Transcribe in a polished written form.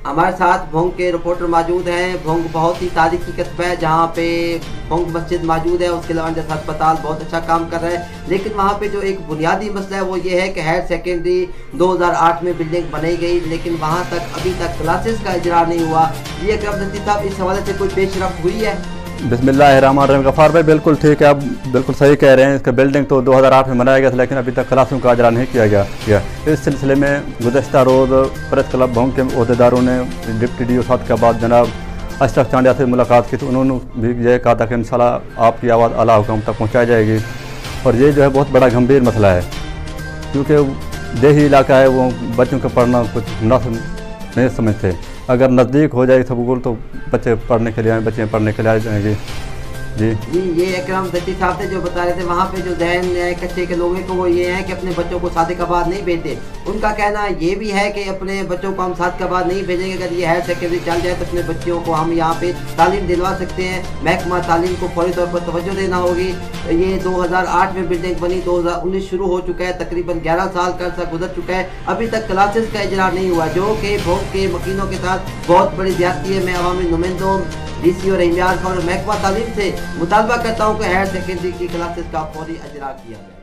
हमारे साथ भोंग के रिपोर्टर मौजूद हैं। भोंग बहुत ही तारीखी कस्बा है जहाँ पे भोंग मस्जिद मौजूद है, उसके अलावा जैसा अस्पताल बहुत अच्छा काम कर रहा है। लेकिन वहाँ पे जो एक बुनियादी मसला है वो ये है कि हायर सेकेंडरी 2008 में बिल्डिंग बनाई गई, लेकिन वहाँ तक अभी तक क्लासेस का इजरा नहीं हुआ। ये अकरम नज़ीर साहब, इस हवाले से कोई पेशरफ्त हुई है? बिस्मिल्लाहिर्रहमानिर्रहीम। गफ़ार भाई बिल्कुल ठीक है, आप बिल्कुल सही कह रहे हैं। इसका बिल्डिंग तो 2008 में बनाया गया था, लेकिन अभी तक क्लासों का इजरा नहीं किया गया। इस सिलसिले में गुज़श्ता रोज़ प्रेस क्लब भोंग के अहदेदारों ने डिप्टी डी ओ सादिकाबाद जनाब अशरफ चांडिया से मुलाकात की, तो उन्होंने भी यह कहा था कि इंशाल्लाह आपकी आवाज़ आला हुकूमत तक पहुँचाई जाएगी। और ये जो है बहुत बड़ा गंभीर मसला है, क्योंकि देही इलाका है, वो बच्चों का पढ़ना कुछ मुनासिब नहीं समझते। अगर नज़दीक हो जाए स्कूल तो बच्चे पढ़ने के लिए आ जाएंगे। जी, ये अकरम नज़ीर साहब थे जो बता रहे थे, वहाँ पे जो जहन है कच्चे के लोगों को वो ये है कि अपने बच्चों को सादिकाबाद नहीं भेजते। उनका कहना ये भी है कि अपने बच्चों को हम सादिकाबाद नहीं भेजेंगे, अगर ये हायर सेकेंडरी चल जाए तो अपने बच्चों को हम यहाँ पे तालीम दिलवा सकते हैं। महकमा तालीम को फौरी तौर पर तवज्जो देना होगी। ये 2008 में बिल्डिंग बनी, 2019 शुरू हो चुका है, तकरीबन 11 साल का अर्सा गुजर चुका है, अभी तक क्लासेस का इजरा नहीं हुआ, जो कि भोंग के मकीनों के साथ बहुत बड़ी ज्यादती है। मैं अवामी नुमाइंदों DC और इमरान और महकमा तालीम से मुतालबा करता हूँ कि हायर सेकेंडरी की क्लासेस का फौरी इजरा किया जाए।